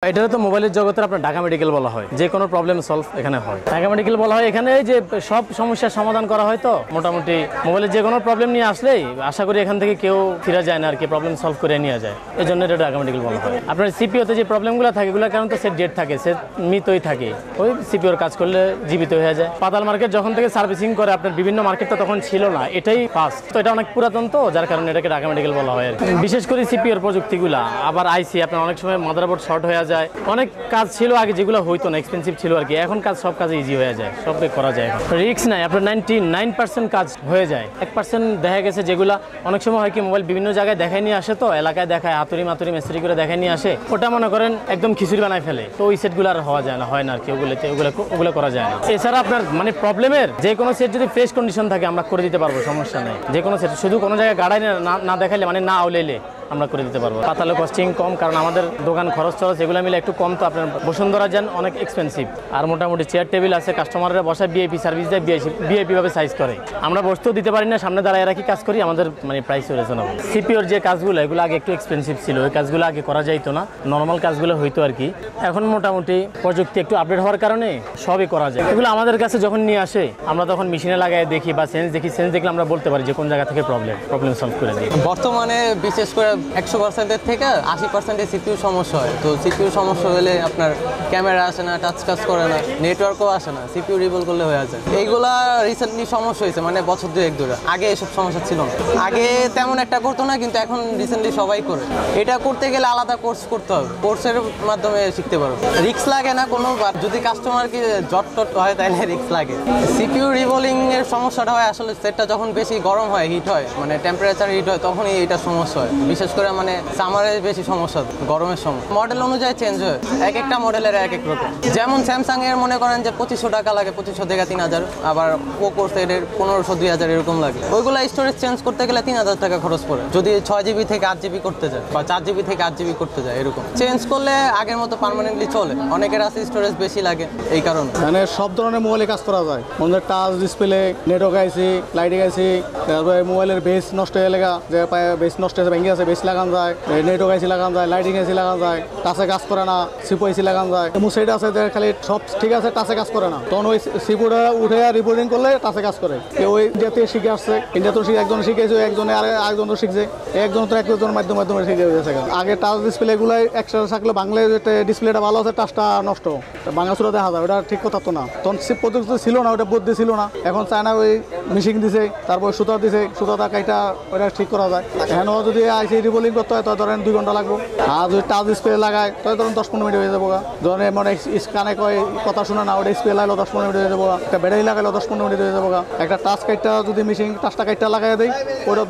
এটা তো মোবাইলের জগতের আপনার ঢাকা মেডিকেল বলা হয়, যে কোনো প্রবলেম সলভ এখানে হয়। ঢাকা মেডিকেল বলা হয় এখানে যে সব সমস্যার সমাধান করা হয়। তো মোটামুটি মোবাইলের যে কোনো প্রবলেম নিয়ে আসলেই আশা করি এখান থেকে কেউ ফিরে যায় না আর কি, প্রবলেম সলভ করে নিয়ে যায়। এই জন্য এটা ঢাকা মেডিকেল বলা হয়। আপনার সিপিওতে যে প্রবলেমগুলো থাকে এগুলোর কারণ তো সে ডেট থাকে, সে মৃতই থাকে, ওই সিপিওর কাজ করলে জীবিত হয়ে যায়। পাতাল মার্কেট যখন থেকে সার্ভিসিং করে আপনার বিভিন্ন মার্কেট তো তখন ছিল না, এটাই ফার্স্ট। তো এটা অনেক পুরাতন, তো যার কারণে এটাকে ঢাকা মেডিকেল বলা হয় আর কি। বিশেষ করে সিপিওর প্রযুক্তিগুলা, আবার আইসি আপনার অনেক সময় মাদারবোর্ড শর্ট হয়ে যায়। অনেক কাজ ছিল আগে যেগুলো হইতো না, এক্সপেন্সিভ ছিল আর কি, এখন কাজ সব কাজে ইজি হয়ে যায়, সব করা যায়। রিস্ক নাই, আপনার 99% কাজ হয়ে যায়। 1% দেখা গেছে যেগুলো অনেক সময় হয় কি, মোবাইল বিভিন্ন জায়গায় দেখায় নিয়ে আসে, তো এলাকায় দেখায় হাতুড়ি মাতুরি মেস্ত্রি করে দেখায় নিয়ে আসে, ওটা মনে করেন একদম খিচুড়ি বানায় ফেলে। তো ওই সেটগুলো আর হওয়া যায় না, হয় না আর কি, ওগুলো করা যায় না। এছাড়া আপনার মানে প্রবলেমের যে কোনো সেট যদি ফ্রেশ কন্ডিশন থাকে আমরা করে দিতে পারবো, সমস্যা নেই। যে কোনো সেট শুধু কোনো জায়গায় গাড়াই না দেখাইলে মানে না আউলাইলে আমরা করে দিতে পারবো। পাতালে কস্টিং কম, কারণ আমাদের দোকান খরচ এগুলো মিলে একটু কম। তো আপনার বসুন্ধরা যান অনেক এক্সপেন্সিভ। আর মোটামুটি চেয়ার টেবিল আছে, কাস্টমাররা বসায় ভিআইপি সার্ভিস দেয়, ভিআইপি ভাবে সাইজ করে। আমরা বসতেও দিতে পারি না, সামনে দাঁড়ায় রাখি কাজ করি, আমাদের মানে প্রাইস রিজনেবল। সিপিওর যে কাজগুলো এগুলো আগে একটু এক্সপেন্সিভ ছিল, ওই কাজগুলো আগে করা যাইতো না, নর্মাল কাজগুলো হইতো আর কি। এখন মোটামুটি প্রযুক্তি একটু আপডেট হওয়ার কারণে সবই করা যায়। এগুলো আমাদের কাছে যখন নিয়ে আসে আমরা তখন মেশিনে লাগায় দেখি বা সেন্স দেখলে আমরা বলতে পারি যে কোন জায়গা থেকে প্রবলেম সলভ করে দিই। বর্তমানে বিশেষ করে 100% থেকে 80% সিপিইউ সমস্যা হয়। তো সিপিইউ সমস্যা হলে আপনার ক্যামেরা আসে না, টাচ কাজ করে না, নেটওয়ার্কও আসে না, সিপিইউ রিবল করলে হয়ে যায়। এইগুলা রিসেন্টলি সমস্যা হয়েছে, মানে বছর 2-1 ধরে। আগে এসব সমস্যা ছিল না, আগে তেমন একটা করতো না, কিন্তু এখন রিসেন্টলি সবাই করে। এটা করতে গেলে আলাদা কোর্স করতে হবে, কোর্সের মাধ্যমে শিখতে পারবো। রিস্ক লাগে না কোনো, যদি কাস্টমারকে জট হয় তাহলে রিস্ক লাগে। সিপিইউ রিবলিং এর সমস্যাটা হয় আসলে সেটটা যখন বেশি গরম হয়, হিট হয়, মানে টেম্পারেচার হিট হয়, তখনই এটা সমস্যা হয়। বিশেষ করে মানে সামারে বেশি সমস্যা, গরমের সময়। মডেল অনুযায়ী চেঞ্জ হয়, এক একটা মডেলের এক এক রকম। যেমন স্যামসাং এর মনে করেন যে 2500 টাকা লাগে, 2500 থেকে 3000। আবার পোকো সেটের 1500-2000 এরকম লাগে। ওইগুলা স্টোরেজ চেঞ্জ করতে গেলে 3000 টাকা খরচ পড়ে, যদি 6GB থেকে 8GB করতে যায় বা 4GB থেকে 8GB করতে যায়। এরকম চেঞ্জ করলে আগের মতো পার্মানেন্টলি চলে। অনেকের আছে স্টোরেজ বেশি লাগে এই কারণে। মানে সব ধরনের মোবাইলে কাজ করা যায়, আমাদের টাচ ডিসপ্লে, নেটওয়ার্ক আইসি, লাইটিং আইসি, তারপরে মোবাইলের বেস নষ্ট হয়ে লেগা, যে বেস নষ্ট হয়েছে ভেঙে আছে, বেস লাগানো যায়, নেটওয়ার্ক আইসি লাগানো যায়, লাইটিং আইসি লাগানো যায়, টাচে কাজ করে না, সিপো আইসি লাগানো যায়। এমন সেট আছে যে খালি সব ঠিক আছে, টাচে কাজ করে না, তখন ওই সিপোটা উঠে রিপোর্টিং করলে টাচে কাজ করে। ওই ইন্ডিয়াতে শিখে আসছে, ইন্ডিয়াতে একজন শিখেছে, একজনে আরেকজন শিখছে, একজন তো একজনের মাধ্যমে শিখে গেছে। আগে টাচ ডিসপ্লে গুলাই একসাথে থাকলে বাংলায় ডিসপ্লেটা ভালো আছে, টাচটা নষ্ট, বাংলা সুরা দেখা যায়, ওটা ঠিক কথা তো না। তখন সিপ প্রযুক্তি ছিল না, ওটা বুদ্ধি ছিল না। এখন চায়না ওই মেশিন দিছে, তারপর সুতা দিছে, সুতাটা কাইটা ওটা ঠিক করা যায়। এখন যদি আইসি রিবোলিং করতে হয় তো ধরেন 2 ঘন্টা লাগবে। আর যদি টাচ ডিসপ্লে লাগায় তাহলে ধরেন 10-15 মিনিট হয়ে যাবো। ধরেন মানে স্কানে কয় কথা শোনা না, ওটা ডিসপ্লে লাগালো 10-15 মিনিট হয়ে যাবো। একটা ব্যাটারি লাগালো 10-15 মিনিট হয়ে যাবো। একটা টাচ কাইটটা যদি মেশিন টাচটা কাইটটা লাগাই দেয়, ওটা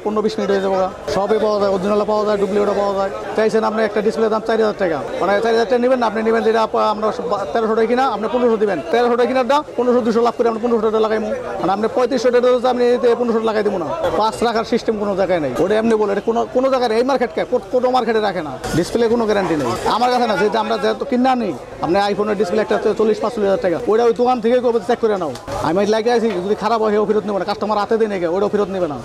15-20 মিনিট হয়ে যাবো। সবই পাওয়া যায়, অরিজিনাল পাওয়া যায়, ডুপ্লিকেটও পাওয়া যায়। চাইছেন আপনি একটা ডিসপ্লের দাম 4000 টাকা, মানে 4000 টাকা নেবেন না, আপনি নেবেন যেটা আমরা 1300 টাকা কিনা, আপনি 1500 দিবেন। 1300 টাকা কিনারটা 1500-200 লাভ করে আমরা 1500 টাকা লাগাইমু। মানে আপনি 3500 টাকা আপনি 1500 লাগাই দিব না। পাঁচ রাখার সিস্টেম কোনো জায়গায় নেই, ওটা এমনি বলে কোনো জায়গায় এই মার্কেটকে কোনো মার্কেটে রাখে না। ডিসপ্লে কোনো গ্যারান্টি নেই আমার কাছে না, যেটা আমরা যেহেতু কিনা নিই। আপনি আইফোনের ডিসপ্লে একটা 40-45 টাকা, ওইটা ওই দোকান থেকে চেক করে নাও। আমি লাগিয়ে আছি, যদি খারাপ হয় ফেরত নেবে না, কাস্টমার হাতে দিয়ে নেই, ওইটাও ফেরত নেবে না।